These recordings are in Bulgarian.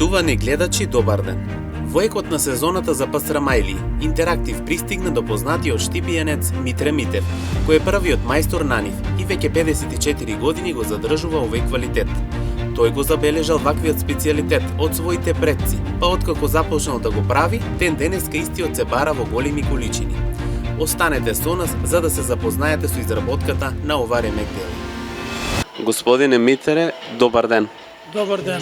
Почитувани гледачи, добар ден! Во екот на сезоната за Пастрамајли, Интерактив пристигна до познатиот штипијанец Митре Митев, кој е првиот мајстор на нив и веќе 54 години го задржува овој квалитет. Тој го забележал ваквиот специјалитет од своите предци, па откако започнал да го прави, ден денеска истиот се бара во големи количини. Останете со нас за да се запознаете со изработката на ова ремек дело. Господине Митре, добар ден! Добар ден.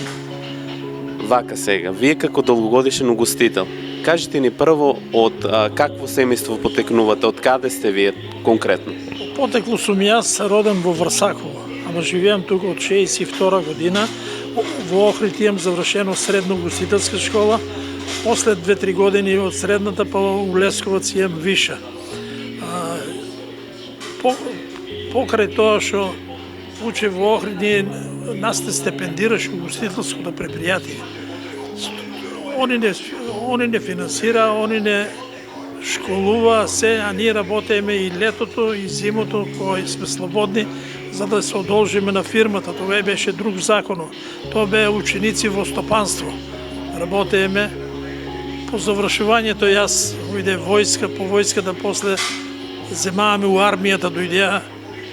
Вака сега, вие како долгогодишен угостител, кажете ни прво од какво семејство потекнувате, од каде сте вие конкретно? Потекло сум јас, роден во Врсаково, ама живеам тука од 62 година. Во Охрид имам завршено средно угостителска школа, после 2-3 години од средната па у Лесковац имам виша. Покрај тоа што уче во Охрид, нас те стипендираш угостителското предпријатие. Они не финансира, они не школува се, а ние работеме и летото, и зимото, кои сме слободни, за да се одолжиме на фирмата. Тоа беше друг закон. Тоа беа ученици во стопанство. Работеме. По завршувањето јас ујде војска, по војската после земаваме у армијата, дојдеа.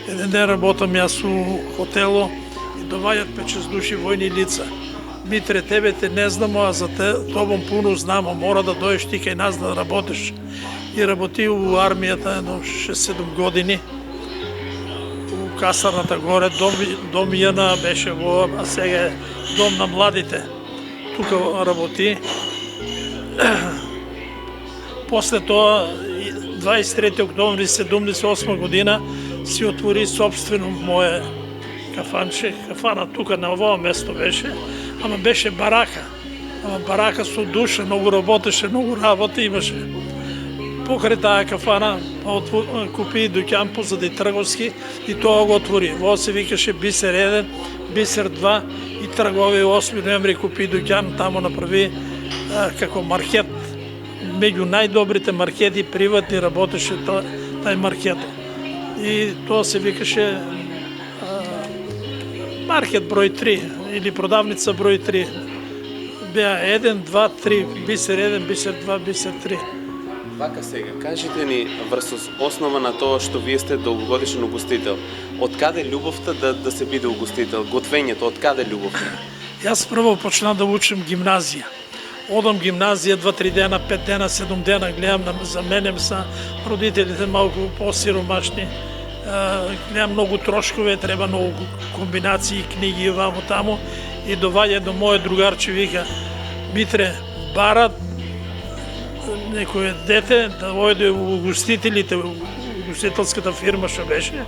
Еден ден работам јас у хотело и доваѓат 5-6 души војни лица. Митре, тебе те не знамо, а за тобом пуно знамо, мора да дојдеш ти кај нас да работиш. И работи у армијата едно 6-7 години. У касарната горе, дом Јана беше во, а сега е дом на младите. Тука работи. После тоа, 23 октомври 78 година, си отвори собствено мое кафанче. Кафана тука на овоа место беше, ама беше барака. Ама барака со душа, многу работеше, многу работа имаше. Покрај таа кафана купи дуќан позади трговски и тоа го отвори. Во се викаше Бисер 1, Бисер 2 и тргови 8 ноември купи дуќан, тамо направи како маркет. Меѓу најдобрите маркети приватни работеше тај маркет. И тоа се викаше маркет број 3 или продавница број 3. Беа 1, 2, 3, Бисер 1, Бисер 2, Бисер 3. Вака сега, кажете ни врз основа на тоа што вие сте долгогодишен угостител, од каде љубовта да се биде угостител, готвењето, од каде љубовта? Јас прво почнав да учам гимназија. Одам гимназија 2-3 дена, 5 дена, 7 дена, гледам да заменем са родителите малку посиромашни. Гледам многу трошкове, треба многу комбинации, книги вамо тамо и доваѓа до мојот другарче вика: Митре, барат некое дете да ојде у угостителите, угостителската фирма што беше,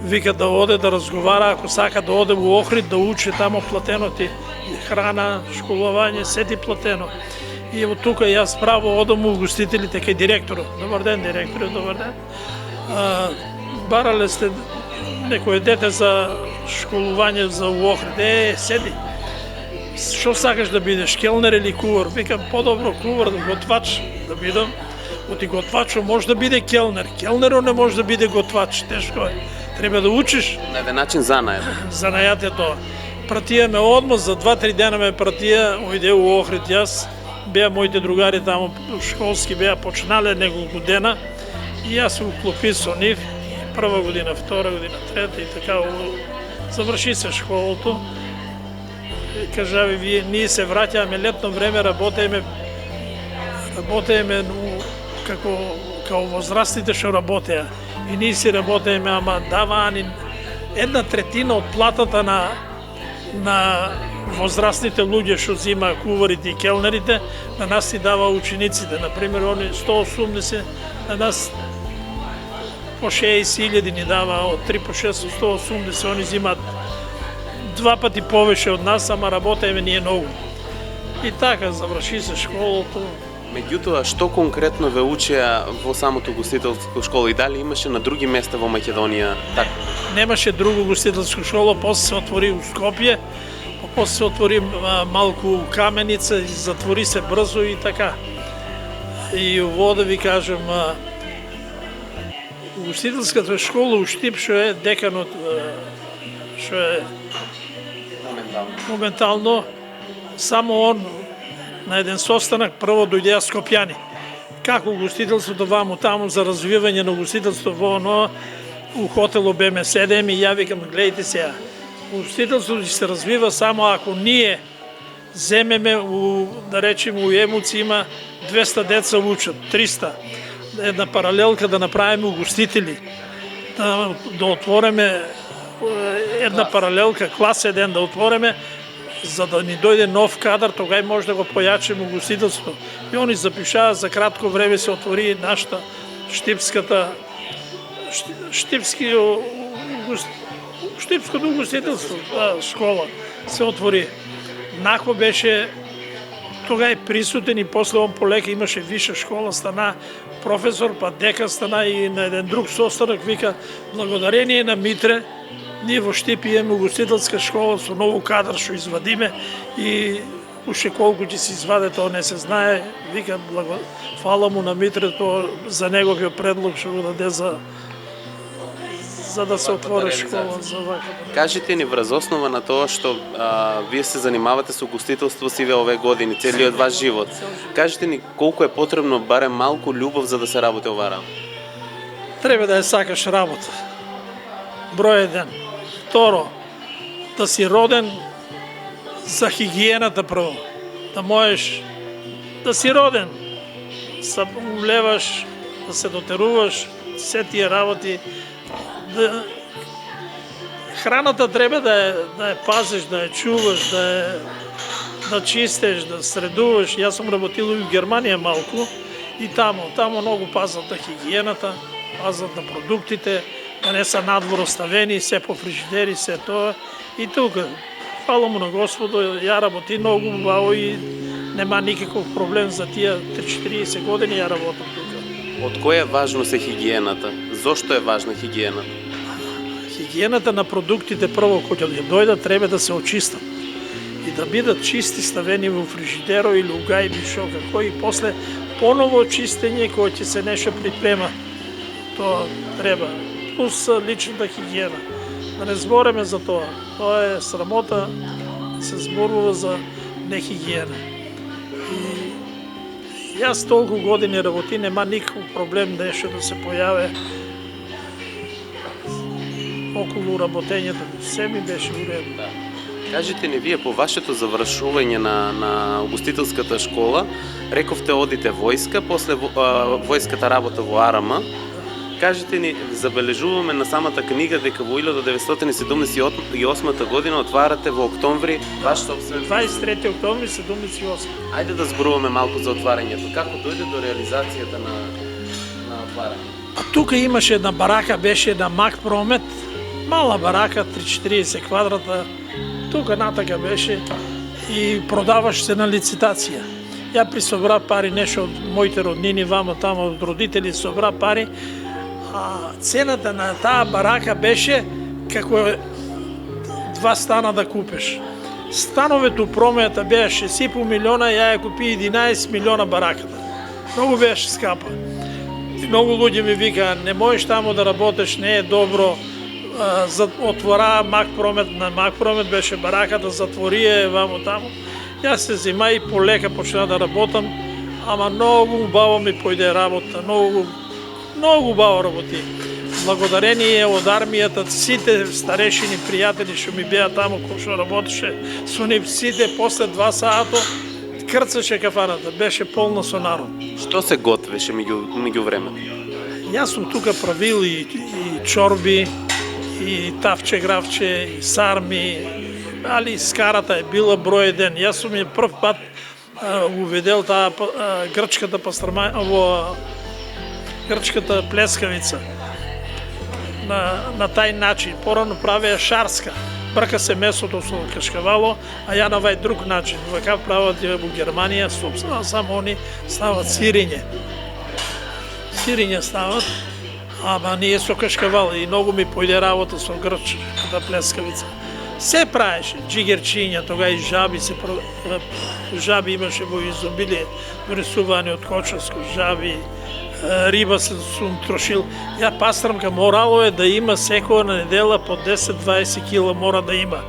вика да оде да разговара, ако сака да оде во Охрид да учи тамо платено ти храна, школување, се ти платено. И од тука јас право одам у угостителите кај директорот. Добар ден, директоре, добар ден. Барале сте некое дете за школување за у Охрид. Седи. Што сакаш да бидеш, келнер или кувар? Викам, подобро кувар, готвач да бидам. Оти готвачо може да биде келнер. Келнеро не може да биде готвач, тешко е. Треба да учиш. На еден начин занајат. Занајат е тоа. Пратија ме одма, за 2-3 дена ме пратија, ојде у Охрид јас. Беа моите другари тамо школски, беа почнале неколку дена. И јас се уклопи со нив. Прва година, втора година, трета и така. Заврши се школото. Кажави, вие, ние се враќаме летно време, работеме како возрастните што работеа. И ние си работеме, ама даваа ни 1/3 од платата на возрастните луѓе што зима куварите и келнерите, на нас си дава учениците. Например, они 180, на нас по 60.000 ни дава, од 3 по 6, 180, они зимат 2 пати повеќе од нас, ама работеме ние многу. И така, заврши се школото. Меѓутоа, што конкретно ве учеа во самото угостителско школа и дали имаше на други места во Македонија така? Немаше друго угостителско школа, после се отвори у Скопје, после се отвори малку у Каменица и затвори се брзо и така. И ово да ви кажам, угостителската школа у Штип, што е деканот, што е моментално Само он на еден состанак прво дојдеа Скопјани. Како угостителството ваму таму за развивање на угостителството во оно у хотелу беме седем и ја викам гледайте сега. Угостителството се развива само ако ние земеме да речеме у Емуци има 200 деца учат, 300. Една паралелка да направиме угостители. Да отвориме една паралелка, клас 1 да отвориме, за да ни дојде нов кадар, тогава може да го појачиме угостителството. И они запишаа, за кратко време се отвори нашата штипското угостителство, школа се отвори. Нако беше тогава присутен и после он полека имаше виша школа, стана професор, па дека стана и на еден друг состанок вика благодарение на Митре ние во Штип имаме угостителска школа со ново кадар што извадиме и уште колку ќе се изваде тоа не се знае. Вика фала му на Митре тоа за неговиот предлог што го даде за да се отвори школа за ваква. Кажете ни врз основа на тоа што вие се занимавате со угостителство сиве ове години, целиот ваш живот. Кажете ни колку е потребно барем малку љубов за да се работи оваа работа. Треба да ја сакаш работа. Број 1. Второ, да си роден за хигиената прво. Да можеш да си роден, да улеваш, да се дотеруваш, се тие работи. Храната треба да ја пазиш, да ја чуваш, да чистеш, да средуваш. Јас сум работил и в Германија малку и таму многу пазат на хигиената, пазат на продуктите, да не са надвор оставени, се по фрижидери, се тоа. И тука, фала му на Господу, ја работи многу убаво и нема никаков проблем за тие 30-40 години ја работам тука. Од која важност е хигиената? Зошто е важна хигиената? Хигиената на продуктите прво кога ќе дојдат треба да се очистат и да бидат чисти ставени во фрижидеро или у гај бишо како и после поново чистење кога ќе се нешто припрема. Тоа треба. Плюс личната хигиена. Да не збориме за тоа. Тоа е срамота се зборува за нехигиена. И јас толку години работи, нема никаков проблем нешто да се појаве околу работењето. Се ми беше уредно. Да. Кажете ни вие по вашето завршување на угостителската школа, рековте одите војска, после војската работа во АРМ. Кажете ни, забележуваме на самата книга дека во 1978 година отварате во октомври ваш собствен 23 октомври 78. Ајде да зборуваме малку за отварањето. Како дојде до реализацијата на отварањето? А тука имаше една барака, беше една Мак Промет, мала барака, 3-40 квадрата, тука натака беше и продаваш се на лицитација. Ја присобра пари, нешто од моите роднини, вама тамо од родители собра пари, а цената на таа барака беше како 2 стана да купиш. Становето у промејата беше 6,5 милиона, ја ја купи 11 милиона бараката. Многу беше скапа. И многу луѓе ми вика, не можеш тамо да работиш, не е добро. Отвора Мак Промет, на Мак Промет беше бараката, затворија вамо тамо. Јас се зима и полека почна да работам, ама многу убаво ми појде работа, многу убаво работи. Благодарение од армијата, сите старешини пријатели што ми беа таму, кои што работеше со нив, сите после 2 сато крцаше кафаната, беше полна со народ. Што се готвеше меѓу време? Јас сум тука правил и чорби, и тавче, гравче, и сарми, али скарата е била број 1. Јас сум ја прв пат уведел таа грчката пастрама во грчката плескавица. На тај начин. Порано правеа шарска. Брка се месото со кашкавало, а ја на вај друг начин. Вака прават во Германија, само они стават сирење. Сирење стават, ама ние со кашкавал и многу ми појде работа со грчката плескавица. Се правеше, джигерчиња, тога и жаби жаби имаше во изобилие, донесувани од Кочевско, жаби, риба сум трошил. Ја пастрамка морало е да има секоја недела по 10-20 кила мора да има.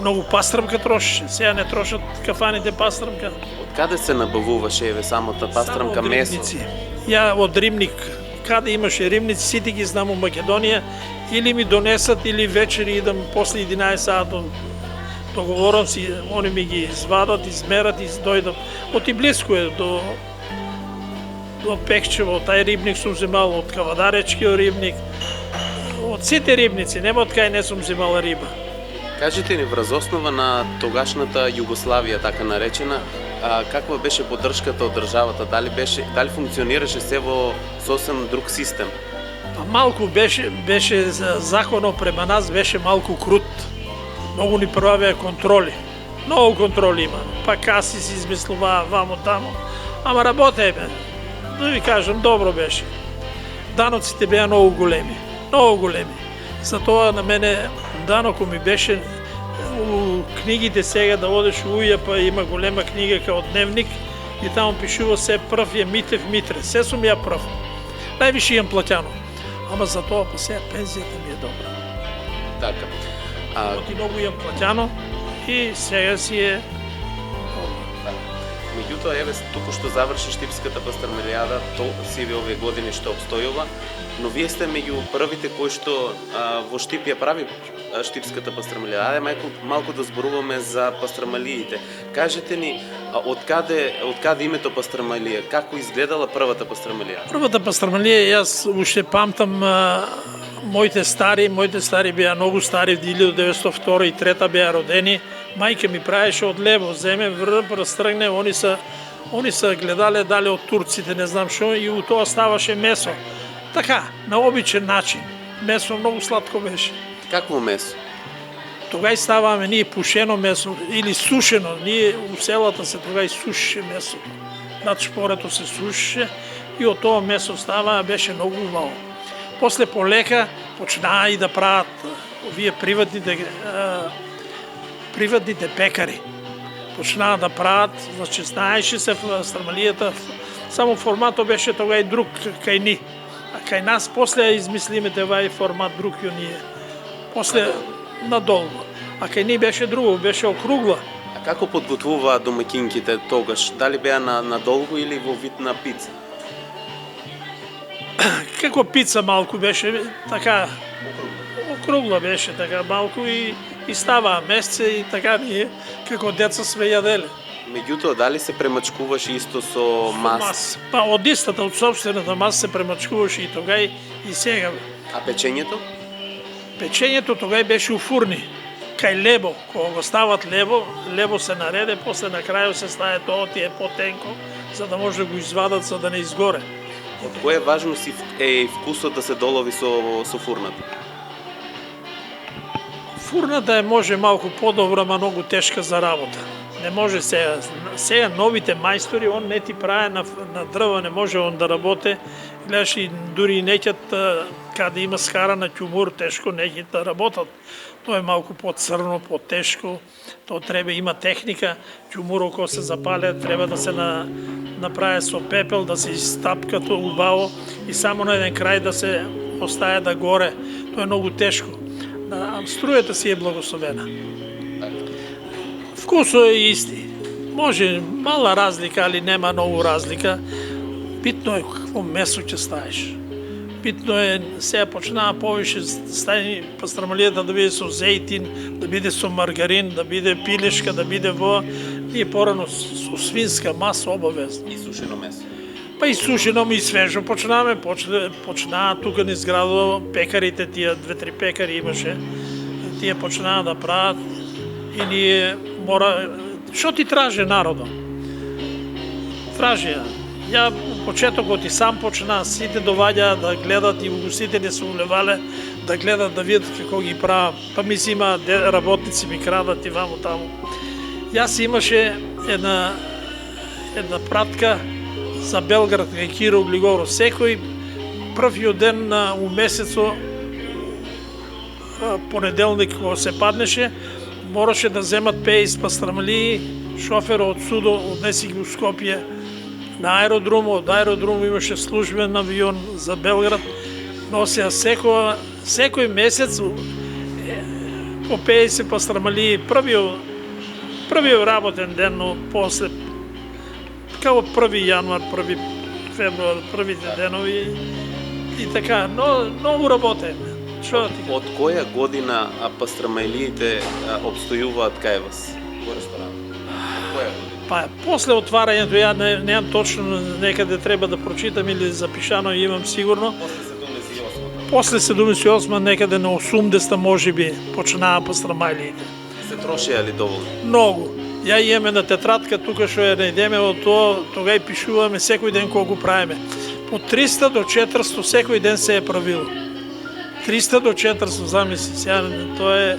Многу пастрмка трошеше, сега не трошат кафаните пастрмка. Од каде се набавуваше еве самата пастрмка Само од месо? римници. Ја од римник, каде имаше римници, сите ги знам у Македонија, или ми донесат, или вечери идам после 11 сата, договорам си, они ми ги извадат, измерат и дојдам. Оти близко е до Пекчево, тај рибник сум земал, од Кавадаречкиот рибник, од сите рибници, нема од кај не сум земал риба. Кажете ни, врз основа на тогашната Југославија, така наречена, каква беше поддршката од државата? Дали функционираше се во сосем друг систем? Па малку беше законот према нас беше малку крут. Многу ни правеа контроли. Многу контроли има. Па каси се измислуваа вамо тамо. Ама работеме. Да ви кажам, добро беше. Даноците беа многу големи. Многу големи. Затоа на мене даноко ми беше у книгите сега да одеш у Уја, па има голема книга као дневник и таму пишува се прв е Митев Митре. Се сум ја прв. Највише имам платјано. Ама за тоа па сега пензијата ми е добра. Така. Оти многу имам платјано и сега си е. Меѓутоа, еве, туку што заврши Штипската пастрмелијада, то сиве овие години што обстојува, но вие сте меѓу првите кои што во Штип ја прави Штипската пастрмелијада. Малку да зборуваме за пастрмалиите. Кажете ни, од каде името пастрмалија? Како изгледала првата пастрмалија? Првата пастрмалија, јас уште памтам моите стари беа многу стари, 1902 и 1903 беа родени. Мајка ми правеше од лево, земе, растргне, они са гледале дали од турците, не знам што, и у тоа ставаше месо. Така, на обичен начин. Месо многу сладко беше. Какво месо? Тогај ставаме ние пушено месо или сушено. Ние у селата се тогај сушеше месото. Над шпорето се сушеше и од тоа месо става, беше многу убаво. После полека почнаа и да прават овие приватните пекари. Почнаа да прават, значи знаеше се в пастрмалијата, само форматот беше тогај друг кај ни. А кај нас после измислиме девај формат друг ја ние. После надолго. А кај ни беше друго, беше округла. А како подготвуваа домаќинките тогаш? Дали беа надолго или во вид на пица? Како пица малку беше, така, округла беше така малку и ставаа месце и така ние, како деца сме јаделе. Меѓутоа, дали се премачкуваше исто со мас? Па од истата, од собствената маса се премачкуваше и тогај и сега. А печењето? Печењето тогај беше у фурни, кај лебо, кога го стават лебо се нареде, после на крајот се стае тоа ти е потенко, за да може да го извадат, за да не изгоре. Од која важност е вкусот да се долови со фурната? Фурната може малку подобра, ма многу тешка за работа. Не може сега. Сега новите мајстори, он не ти прави на дрва, не може он да работи. Гледаш и дури неќат каде има скара на ќумур, тешко неќат да работат. Тоа е малку по-црно, по-тешко. Тоа треба има техника. Ќумурот кога се запале треба да се направи со пепел, да се изтапка тоа убаво и само на еден крај да се остае да горе. Тоа е многу тешко. Струјата си е благословена. Вкусот е исти. Може мала разлика, али нема многу разлика. Битно е какво месо ќе ставиш. Битно е, сега почнаа повише стајни пастрмалијата да биде со зејтин, да биде со маргарин, да биде пилешка, да биде во... Ние порано со свинска маса обавезно. И сушено месо. Па и сушено и свежо почнаа тука низ градот пекарите, тие 2-3 пекари имаше, тие почнаа да прават и ние мора... Што ти траже народот? Тражија. Ја у почетокот и сам почнаа, сите доваѓаа да гледат и угостители се улевале да гледат, да видат како ги правам. Па ми си има работници ми крадат и вамо таму. Јас имаше една пратка за Белград кај Киро Глигоро. Секој првиот ден у месецо, понеделник кога се паднеше, мораше да земат 50 пастрмалии, шоферот од судо однеси ги у Скопје на аеродром, од аеродром имаше службен авион за Белград, носеа секој месец по 50 пастрамалии, првиот работен ден, но после, као 1 јануар, 1 февруар, првите денови и така, но многу работеме. Што ти кажам? Од која година пастрамаилиите обстојуваат кај вас во ресторанот? Од која година? Па, после отварањето, ја немам точно, некаде треба да прочитам или запишано имам сигурно. После 78-та. После 78 некаде на 80 може би почнаа пастрамаилиите. Се трошија ли доволно? Многу. Ја имаме на тетрадка тука што ја најдеме од тоа, тога и пишуваме секој ден колку правиме. По 300 до 400 секој ден се е правило. 300 до 400, замисли, сега тоа е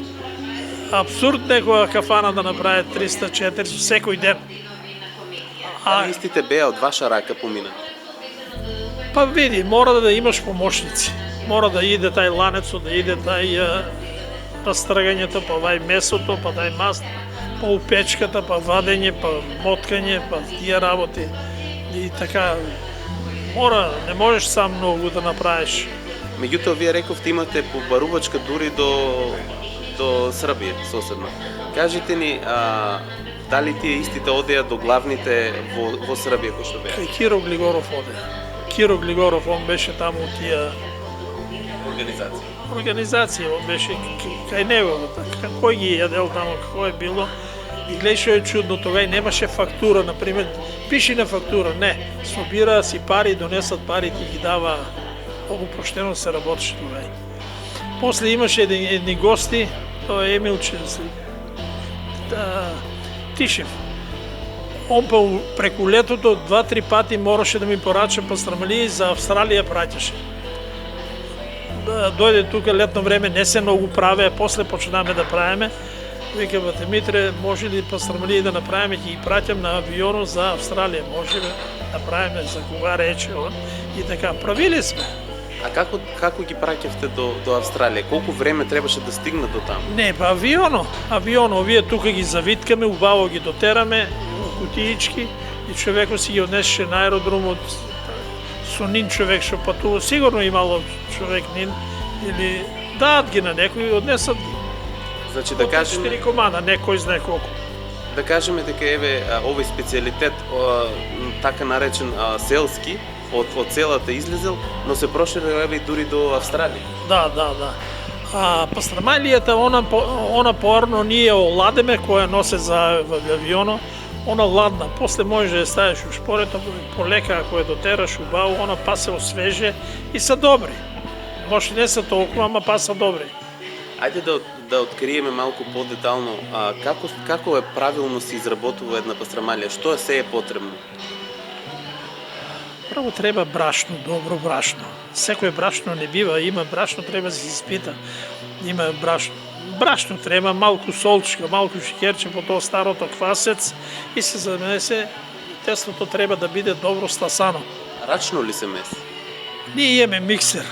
абсурд некоја кафана да направи 300-400 секој ден. А истите беа од ваша рака помина? Па види, мора да имаш помошници. Мора да иде тај ланецот, да иде тај растргањето, па вај месото, па тај маст, па упечката, па вадење, па моткање, па тие работи. И така, мора, не можеш сам многу да направиш. Меѓутоа, вие рековте имате побарувачка дури до Србија, соседна. Кажете ни, дали тие истите одеа до главните во Србија кои што беа? Кај Киро Глигоров оде. Киро Глигоров, он беше таму тие организација, он беше кај него, кој ги јадел таму, како е било. И гледај што е чудно, тога и немаше фактура, например, пиши на фактура, не, собира си пари, донесат пари, ти ги дава, многу поштено се работеше тога. После имаше едни гости, тоа е Емилче Тишев. Он па преку летото 2-3 пати мораше да ми порача пастрамалии, за Австралија праќаше. Дојде тука летно време, не се многу праве, после почнаме да правиме. Вика, бате Митре, може ли пастрамалии да направиме, ќе ги праќам на авиону за Австралија, може да направиме за кога рече он. И така, правили сме. А како ги праќавте до Австралија? Колку време требаше да стигнат до таму? Не, па авионо, овие тука ги завиткаме, убаво ги дотераме, у кутиички и човекот си ги однесеше на аеродромот, со нин човек што патува, сигурно имало човек нин, или даат ги на некој и однесат ги. Значи да кажеме 4 комада, некој знае колку. Да кажеме дека еве овој специјалитет така наречен селски од селата излезел, но се проширил еве дури до Австралија. Да. Пастрамалијата, она порно ние оладеме, која носе за авионо, она ладна, после можеш да ја ставиш у шпорето, полека ако ја дотераш убаво, она па се освеже и се добри. Може не се толку, ама па се добри. Ајде да откриеме малку подетално како е правилно се изработува една пастрамалија, што се е потребно? Прво треба брашно, добро брашно. Секој брашно не бива, има брашно, треба да се испита. Има брашно. Брашно треба, малку солчка, малку шикерче по тоа старото квасец и се занесе. Тестото треба да биде добро стасано. Рачно ли се меси? Ние имаме миксер.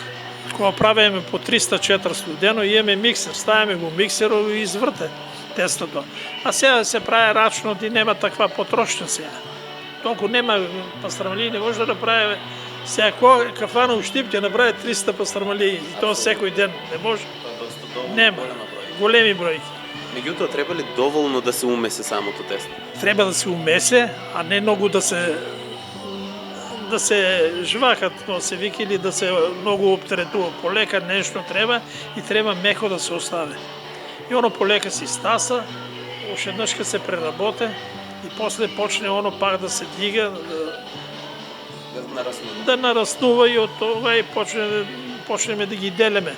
Кога правиме по 300-400 дено, имаме миксер, ставиме го миксерот и изврте тестото. А сега се прави рачно и нема таква потрошња сега. Толку нема пастрамалии, не може да направи. Сега која кафана у Штип ќе направи 300 пастрамалии и тоа секој ден. Не може. Нема. Големи бројки. Меѓутоа, треба ли доволно да се умесе самото тесто? Треба да се умесе, а не многу да се жвакат, но се вика, или да се многу оптеретува. Полека нешто треба и треба меко да се остави. И оно полека си стаса, уште еднашка се преработе и после почне оно пак да се дига, да нараснува и од тоа и почнеме да ги делеме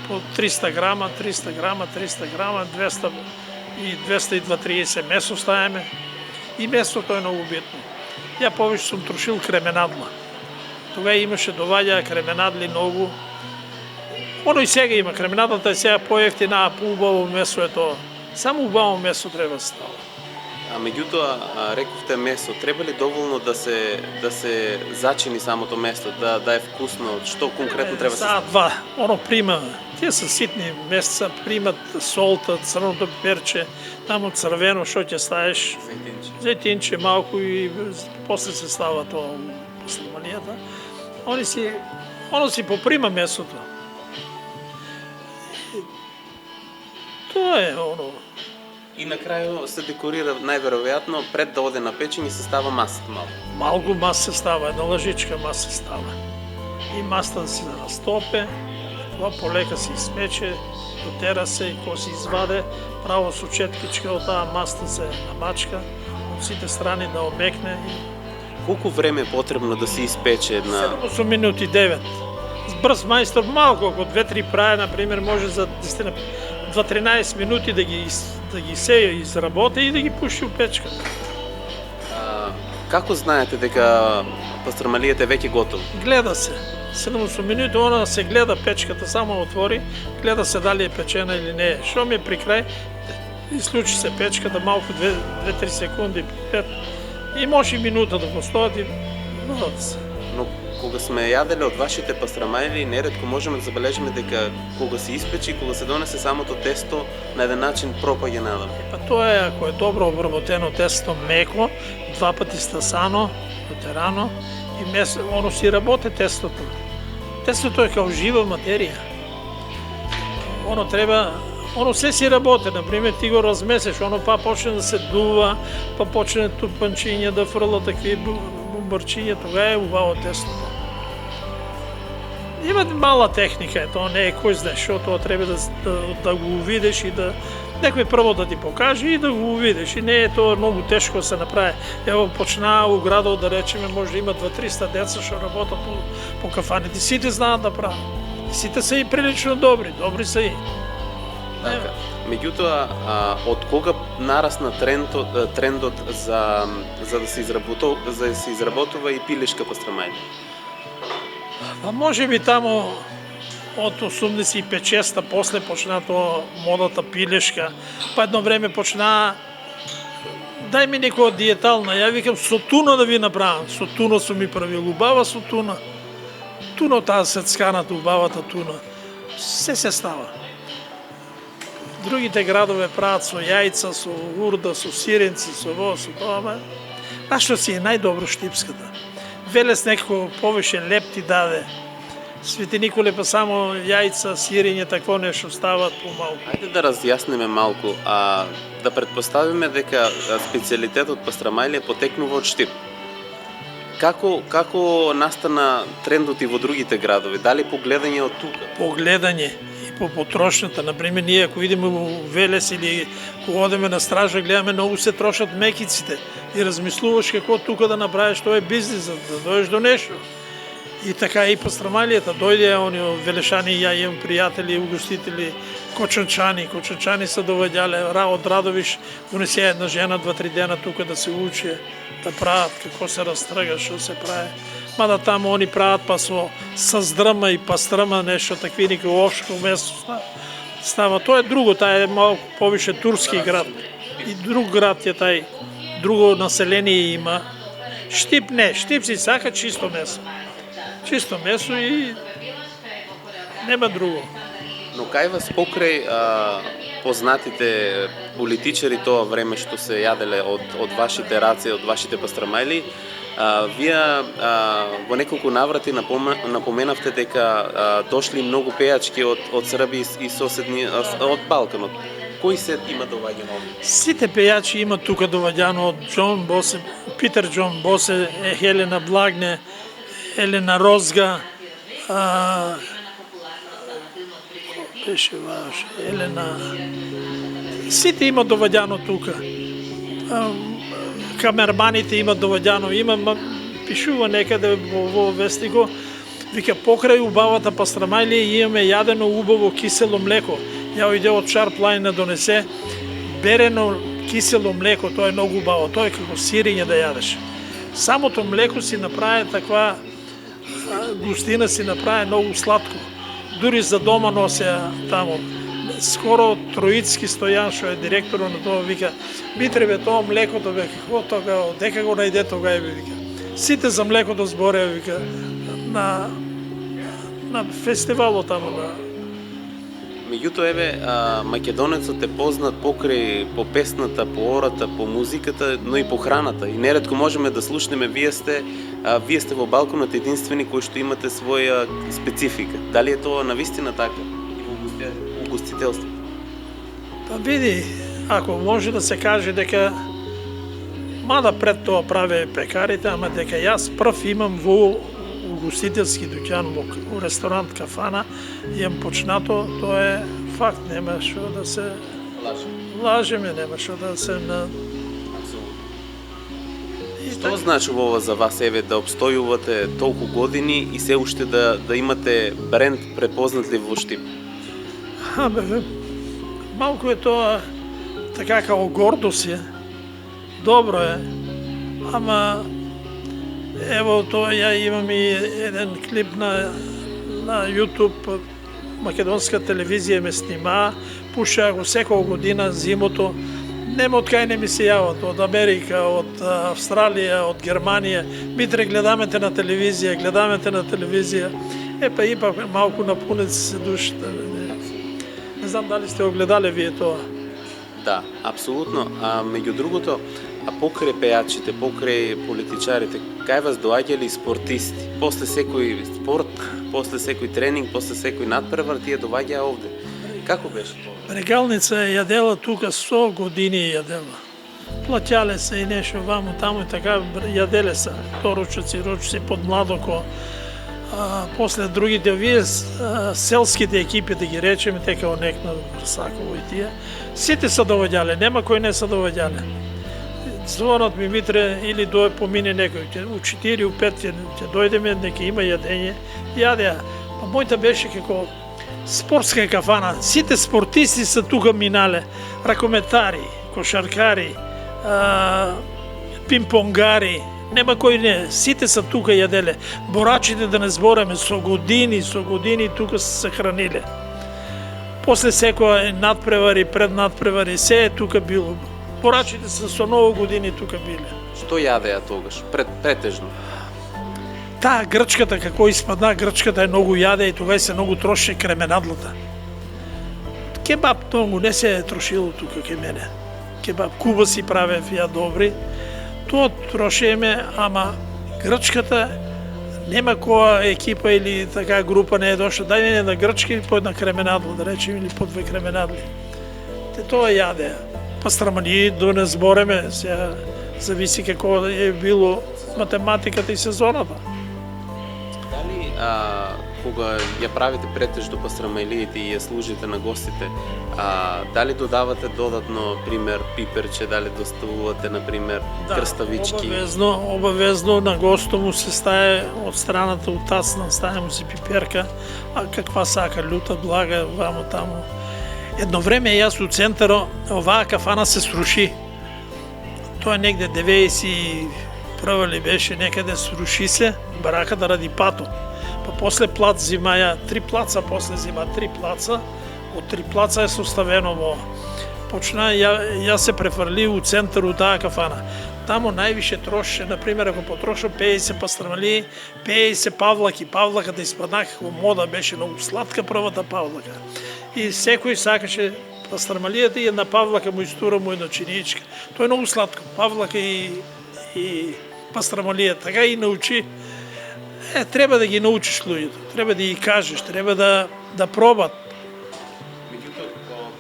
по 300 грама, 300 грама, 300 грама, 200 и 230 месо ставиме. И месото е многу битно. Ја повеќе сум трошил кременадла. Тога имаше доваѓа кременадли многу. Оно и сега има кременадлата, е сега поевтина, поубаво месо е тоа. Само убаво месо треба да става. А меѓутоа, рековте месо, треба ли доволно да се зачини самото место, да е вкусно? Што конкретно треба да се става? Два. Оно прима, тие се ситни месеца, примат солта, црното перче, таму црвено што ќе ставиш. Зејтинче малку и после се става тоа пастрамалијата. Оно си поприма месото. Тоа е оно. И на крају се декорира најверојатно пред да оде на печење се става масата малку. Малку маса се става, една лъжичка маса се става. И масата се растопе, това полека се измече, дотера се и кога се изваде, право со четкичка од таа маста се намачка, од сите страни да обекне и Колку време е потребно да се испече една 7 минути 9. Брз мајстор малку, ако 2-3 праја, например, може за 2-13 минути да ги сеја, изработи и да ги пуши у печката. Како знаете дека пастрамалијата е веќе готова? Гледа се. 7 минути, она се гледа печката, само отвори, гледа се дали е печена или не е. Што ми е при крај, изключи се печката, малку 2-3 секунди, 5, и може и минута да постоят и вадат се. Но кога сме јаделе од вашите пастрамајли, неретко можеме да забележиме дека кога се испече, кога се донесе самото тесто, на еден начин пропаѓа надам. Па тоа е, ако е добро обработено тесто, меко, 2 пати стасано, дотерано, и оно си работи тестото. Тестото е као жива материја. Оно се си работи, например, ти го размесеш, оно па почне да се дува, па почне тупанчиња да фрла такви бумбарчиња, тога е убаво тестото. Има мала техника, тоа не е кој знае што, тоа треба да го увидиш и да некој прво да ти покаже и да го увидиш. И не е тоа многу тешко да се направи. Ево почнаа у градот, да речеме, може да има 200-300 деца што работат по кафаните. Сите знаат да прават. И сите се и прилично добри се и. Така. Меѓутоа, од кога нарасна трендот за да се изработува и пилешка пастрамајля? А може би тамо од 85-та после почна тоа модата пилешка, па едно време почна дај ми некоја диетална, ја викам со туна да ви направам, со туна сум ми правил, убава со туна. Туна таа сецканата, убавата туна. Се става. Другите градове прават со јајца, со урда, со сиренци, со во, со тоа. Нашто си е најдобро штипската. Велес некако повеќе лепти даде. Свети Николе па само јајца, сирење, такво нешто стават помалку. Ајде да разјасниме малку, да претпоставиме дека специјалитетот пастрамајлија потекнува од Штип. Како настана трендот и во другите градови? Дали по гледање од тука? По гледање и по потрошната. Например, ние ако идеме во Велес или кога одеме на стража, гледаме многу се трошат мекиците и размислуваш како тука да направиш, тоа е бизнис, да дојдеш до нешто. И така и пастрамајлијата дојде, они велешани, ја имам пријатели, угостители, кочанчани се доваѓале, од Радовиш, унесе една жена 2-3 дена тука да се учи, да прават како се растрга, што се прави. Мада таму они прават па со здрма и пастрма, нешто такви некој овшко место става. Тоа е друго, тај е малку повише турски град. И друг град е тај, друго население има. Штип не, Штип си сака чисто месо. Чисто месо и нема друго. Но кај вас покрај познатите политичари тоа време што се јаделе од вашите раци, од вашите пастрамајли, вие во неколку наврати напоменавте дека дошли многу пејачки од Србија и соседни од Балканот. Кои се има доваѓано? Сите пејачи има тука доваѓано од Џон Босе, Питер Џон Босе, Хелена Благне, Елена Розга, беше ваш, Елена. Сите има доваѓано тука. Камерманите имат доваѓано, пишува некаде во вестнико, вика покрај убавата пастрамајлија имаме јадено убаво кисело млеко. Ја иде од Шарплайн да донесе берено кисело млеко, тоа е многу убаво, тоа е како сирење да јадеш. Самото млеко си направи таква густина, си направи многу сладко. Дури за дома нося тамо. Скоро Троицки Стојан, што е директорот на тоа, вика, би требе тоа млекото, бе, како тога, дека го најде тога, вика. Сите за млекото збореа, вика, на фестивалот тамо на. Меѓутоа, еве, македонецот е познат покрај по песната, по ората, по музиката, но и по храната. И неретко можеме да слушнеме, вие сте во Балканот единствени кои што имате своја специфика. Дали е тоа навистина така и во угостителство? Види, ако може да се каже дека мада пред тоа праве пекарите, ама дека јас прв имам во угостителски дуќан, во ресторант кафана, имам почнато, тоа е факт, нема што да се лажеме, нема што да се на... Што значува ова за вас, еве, да обстојувате толку години и се уште да имате бренд препознатлив во Штип? Малку е тоа така као гордост е, добро е, ама ево тоа ја имам и еден клип на YouTube, македонска телевизија ме снима, пуша го секоја година зимото, нема од кај не ми се јават, од Америка, од Австралија, од Германија, Митре гледаме те на телевизија, епа ипак малку напунет се душата. Не знам дали сте го гледале вие тоа. Да, апсолутно. А меѓу другото, покрај пејачите, покрај политичарите, кај вас доаѓали спортисти? После секој спорт, после секој тренинг, после секој надпревар, тие доаѓаа овде. Како беше тоа? Прегалница е јадела тука 100 години јадела. Плаќале се и нешто ваму таму и така јаделе се доручици, ручици под младоко. После другите вие селските екипи да ги речеме дека онек на Саково и тие, сите се доваѓале, нема кој не се доваѓале. Звонат ми Митре или помине некој, у 4, у 5 ќе дојдеме, нека има јадење, јадеа. Па мојта беше како спортска кафана, сите спортисти се тука минале, ракометари, кошаркари, пинг-понгари, нема кој не, сите се тука јаделе. Борачите да не збореме, со години тука се храниле. После секоја надпревари, пред надпревари, се е тука било. Борачите се со многу години тука биле. Што јадеа тогаш, претежно? Таа грчката, како испадна, грчката е многу јаде и тогаш се многу троши кременадлата. Кебаб многу не се трошило тука кај мене. Кебаб, кубаси правев ја добри. Тоа трошиме, ама грчката нема која екипа или така група не е дошла. Дај мене на грчка или по една кременадла, да речем, или по две кременадли. Те тоа јадеа. Пастрамани, да не збореме, сега зависи како е било математиката и сезоната. Дали кога ја правите претежно пастрамаилиите и ја служите на гостите, дали додавате додатно, пример, пиперче, дали доставувате, например, крставички? Обавезно на госту му се стае од страната утасна, стае му се пиперка, а каква сака, люта, блага, вамо таму. Едно време јас у центаро, оваа кафана се сруши. Тоа негде 91 ли беше, некаде сруши се, бараката ради пато. Па после плац зимаја 3 плаца, после зима 3 плаца, од 3 плаца е составено во. Почна, ја се префрли у центару таа кафана. Таму највише трошеше, например, ако потрошо 50 пастрамали, 50 павлаки. Павлаката испадна како мода, беше многу сладка првата павлака. И секој сакаше пастрамалијата и една павлака му истура му една чиничка. Тоа е многу сладко. Павлака и пастрамалија. Така и научи. Треба да ги научиш луѓето, треба да ги кажеш, треба да пробат. Меѓутоа,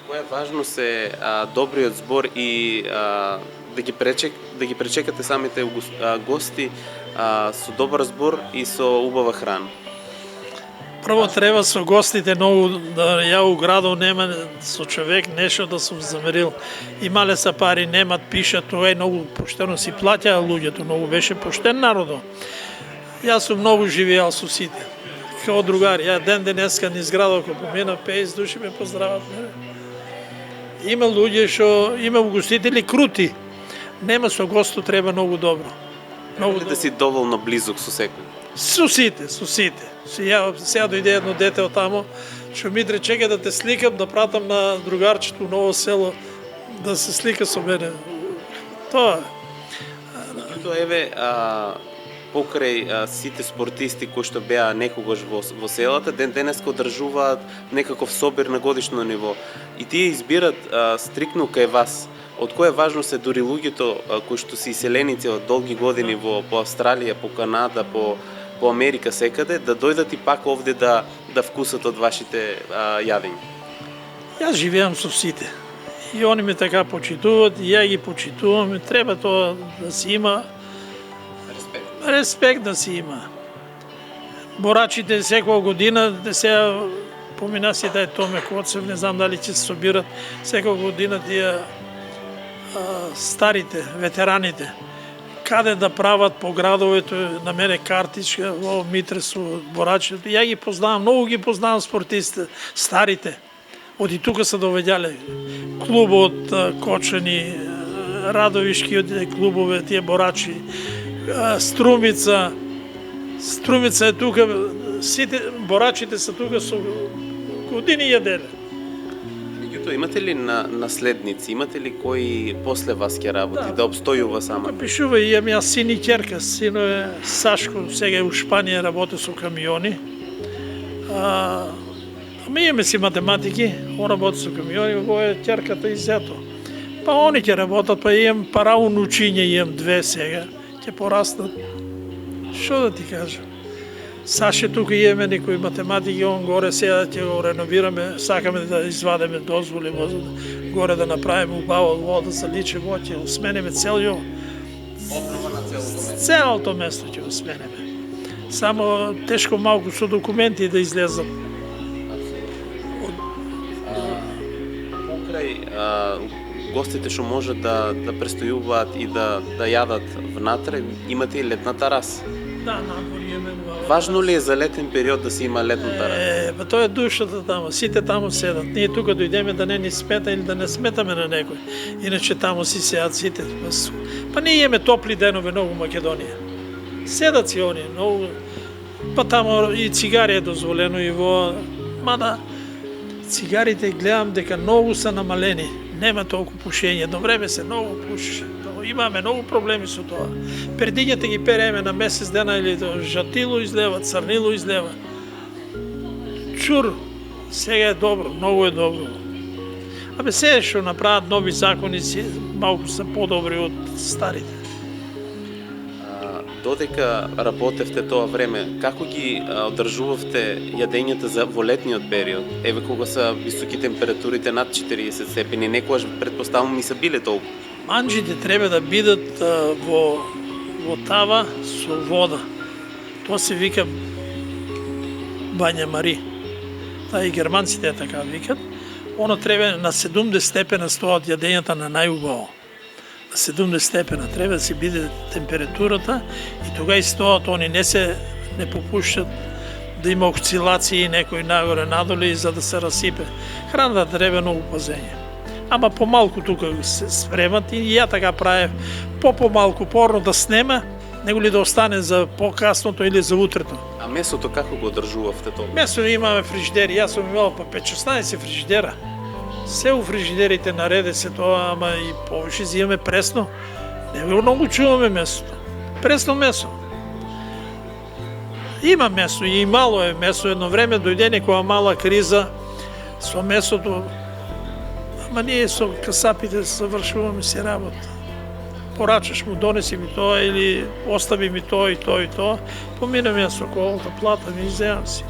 која важност е добриот збор и да ги пречекате самите гости со добар збор и со убава храна? Прво треба со гостите многу да ја у градот нема со човек нешто да сум замерил. Имале са пари, немат, пишат, тоа е многу поштено си плаќаа луѓето, многу беше поштен народот. Јас сум многу живеал со сите. Као другари, ја ден денеска низ градот кој помина 50 души ме поздрават мене. Има луѓе што има угостители крути. Нема со госту треба многу добро. Многу да си доволно близок со секој. Со сите. Сега дојде едно дете од тамо, што Митре чека да те сликам, да пратам на другарчето Ново село да се слика со мене. Тоа. Тоа еве покрај сите спортисти кои што беа некогаш во селата, ден денеска одржуваат некаков собир на годишно ниво. И тие избират стрикно кај вас. Од која важност е дури луѓето кои што се иселеници од долги години по Австралија, по Канада, по Америка секаде, да дојдат и пак овде да вкусат од вашите јадења? Јас живеам со сите. И они ме така почитуваат, и ја ги почитувам. Треба тоа да си има респект да си има. Борачите секоја година, сега помина си да е Томе Коцев, не знам дали ќе се собират секоја година тие старите, ветераните. Каде да прават по градовето, на мене картичка, во Митресо, борачите. Ја ги познавам, многу ги познавам спортистите, старите. Оди тука се доведяле клубот, Кочани, Радовишки клубове, тие борачи, Струмица. Струмица е тука, сите борачите се тука со години јаделе. Меѓутоа, имате ли наследници, имате ли кои после вас ќе работи, да обстојува сама? Пишува и јас син и ќерка, сино е Сашко, сега е у Шпанија, работи со камиони. Ама имаме си математики, он работи со камиони, во е ќерката и зето. Па они ќе работат, па имам пара унучиња, имам две сега, ќе пораснат. Што да ти кажам? Саше тука имаме некои математики, он горе сега ќе го реновираме, сакаме да извадеме дозволи, горе да направиме убаво вода за личе вода, ќе го смениме целиот. Обнова на целото место. Целото место ќе го смениме. Само тешко малку со документи да излезат. Покрај гостите што може да престојуваат и да јадат внатре, имате и летна тараса. Да, надвор имаме. Важно ли е за летен период да се има летна тараса? Па тоа е душата таму, сите таму седат. Ние тука дојдеме да не ни смета или да не сметаме на некој. Иначе таму си седат сите. Па ние имаме топли денове многу Македонија. Седат си они, многу. Па таму и цигари е дозволено и во... Мада цигарите гледам дека многу се намалени. Нема толку пушење. До време се многу пушеше. Имаме многу проблеми со тоа. Пердињата ги переме на месец дена или жатило излева, црнило излева. Чур, сега е добро, многу е добро. Абе сега што направат нови закони, малку се подобри од старите. Додека работевте тоа време, како ги одржувавте јадењата за во летниот период? Еве кога се високи температурите над 40 степени, некогаш претпоставувам и се биле толку. Манџите треба да бидат во тава со вода. Тоа се вика бања мари. Та и германците така викат. Оно треба на 70 степена стоат јадењата на најубаво. На 70 степена треба да се биде температурата и тога и стоат, они не попуштат да има осцилации некој нагоре надоле за да се расипе. Храната треба многу пазење. Ама помалку тука се спремат и ја така правев по-малку порно да снема, него ли да остане за по-касното или за утрето. А месото како го одржувавте тоа? Месо имаме фрижидери, јас сум имал па 5-16 фрижидера. Се у фрижидерите нареде се тоа, ама и повише имаме пресно. Не многу чуваме месото. Пресно месо. Има месо и мало е месо. Едно време дојде некоја мала криза со месото. Ама ние со касапите завршуваме си работа. Порачаш му, донеси ми тоа или остави ми тоа и тоа и тоа. Поминам ја со колата, плата ми и земам си.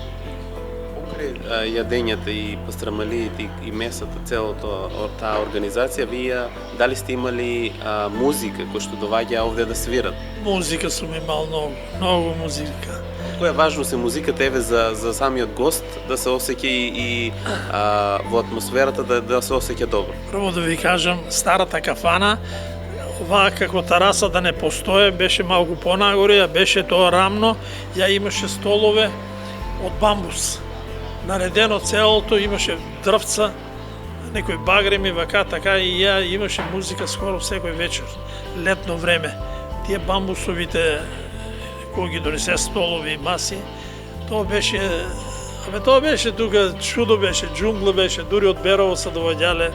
Покрај јадењата и пастрамалиите и месото, целото таа организација, вие дали сте имали музика кој што доаѓа овде да свират? Музика сум имал многу музика. Кој е важно се музиката еве за самиот гост да се осеќа и во атмосферата да се осеќа добро. Прво да ви кажам, старата кафана, оваа како тараса да не постоje, беше малку понагоре, ја беше тоа рамно, ја имаше столове од бамбус. Наредено целото, имаше дрвца, некои багреми, вака, така и ја имаше музика скоро секој вечер, летно време. Тие бамбусовите кој ги донесе столови и маси, тоа беше тука чудо беше, џунгла беше, дури од Берово се доваѓале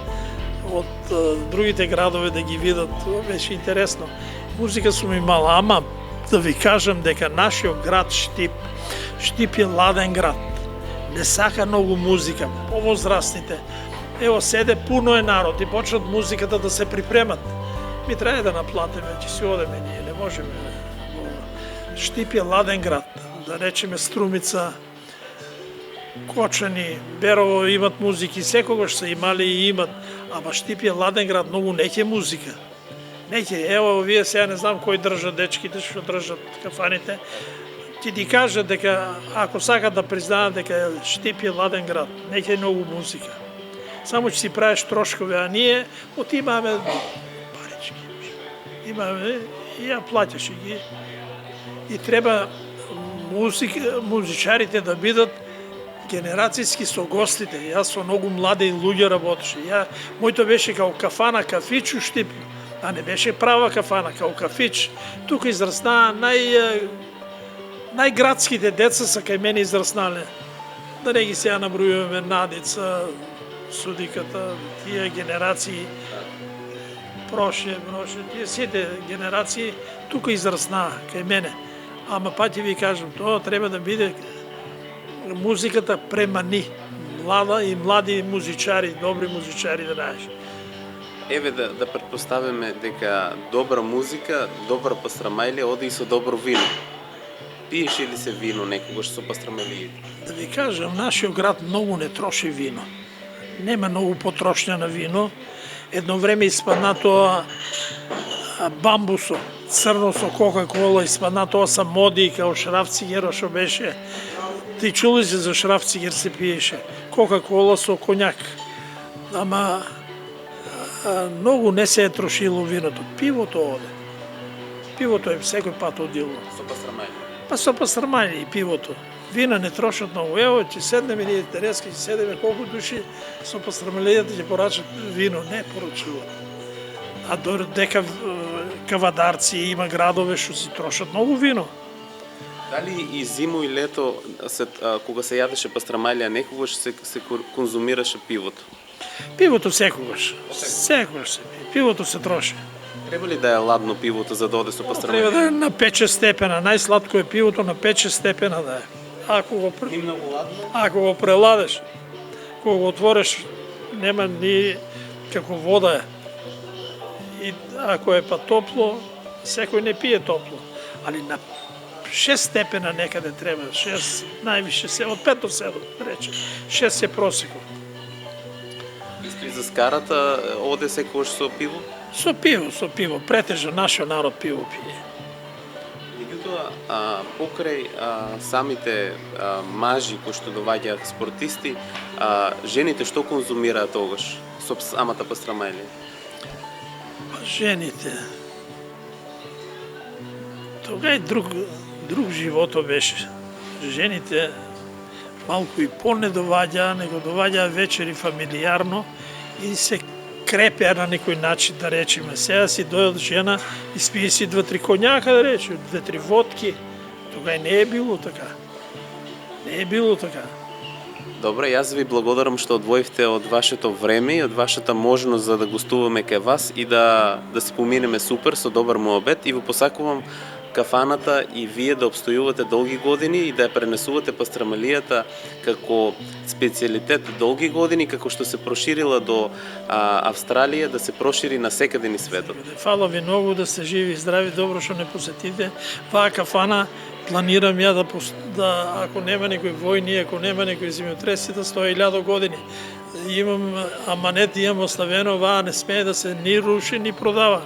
од другите градове да ги видат, тоа беше интересно. Музика сум имала, ама да ви кажам дека нашиот град Штип е ладен град. Не сака многу музика, повозрастните. Ево седе пуно е народ и почнат музиката да се припремат. Ми треба да наплатиме, ќе си одеме ние, не можеме. Штип е ладен град, да речеме Струмица, Кочани, Берово имат музики, секогаш се имали и имат, Ама Штипје Ладенград многу неќе музика. Неќе, ево, вие сега не знам кој држат дечките, што држат кафаните, ти кажат дека ако сакат да признаат дека Штипје Ладенград, неќе многу музика. Само че си правиш трошкови, а ние отимаме парички. Имаме и ја плаќаш ги. И треба музичарите да бидат генерацијски со гостите. Јас со многу млади луѓе работеше. Мојто беше као кафана, кафич у Штипје, а не беше права кафана, као кафич. Тука израснаа најградските деца са кај мене израснале. Да не ги сега набројуваме Надица, Судиката, тие генерации, прошле, тие сите генерации тука израснаа кај мене. Ама па ти ви кажам, тоа треба да биде музиката премани. Млада и млади музичари, добри музичари да најдеш. Еве да претпоставиме дека добра музика, добра пастрамајлија оди и со добро вино. Пиеш ли се вино некогаш со пастрамајлиите? Да ви кажам, нашиот град многу не троши вино. Нема многу потрошња на вино. Едно време испадна тоа бамбусо, црно со кока-кола, испадна тоа са моди, као шрафцигер, што беше. Ти чули се за шрафцигер се пиеше? Кока-кола со коњак. Ама многу не се е трошило виното. Пивото оде. Пивото е секој пат одило. Со пастрамајлија? Па со пастрамајлија и пивото. Вина не трошат многу. Ево, ќе седнеме ние Тереска, ќе седеме колку души со пастрамајлијата ќе порачат вино. Не порачува. А дека кавадарци има градове што си трошат многу вино. Дали и зимо и лето, кога се јадеше пастрамајлија, некогаш се конзумираше пивото? Пивото секогаш. Секогаш се пие. Пивото се троши. Треба ли да е ладно пивото за да оде со пастрамајлија? Треба да е на 5-6 степена. Најсладко е пивото на 5-6 степена да е. Ни многу ладно? Ако го преладеш, кога го отвориш, нема ни како вода е. И ако е па топло, секој не пие топло. Али на 6 степена некаде треба, 6, највише, од 5 до 7, рече. 6 е просекот. Исто и за скарата оде секогаш со пиво? Со пиво, претежно нашиот народ пиво пие. Меѓутоа, покрај самите мажи кои што доваѓаат спортисти, жените што конзумираат тогаш со самата пастрамајлија? Жените. Тога и друг живото беше. Жените малку и по-не доваѓаа, него доваѓаа вечери фамилијарно и се крепеа на некој начин, да речеме. Сега си дојде жена и спие си 2-3 коњака, да речеме, 2-3 водки. Тога не е било така. Не е било така. Добре, јас ви благодарам што одвоивте од вашето време и од вашата можност за да гостуваме кај вас и да си поминеме супер со добар муабет и ви посакувам кафаната и вие да обстојувате долги години и да ја пренесувате пастрамајлијата како специјалитет долги години, како што се проширила до Австралија, да се прошири на секаде низ светот. Фала ви многу, да сте живи и здрави, добро што не посетите. Ваа кафана планирам ја да ако нема некои војни, ако нема некои земјотреси, да стои 1000 години. Имам аманет, имам оставено, ваа не смее да се ни руши, ни продава.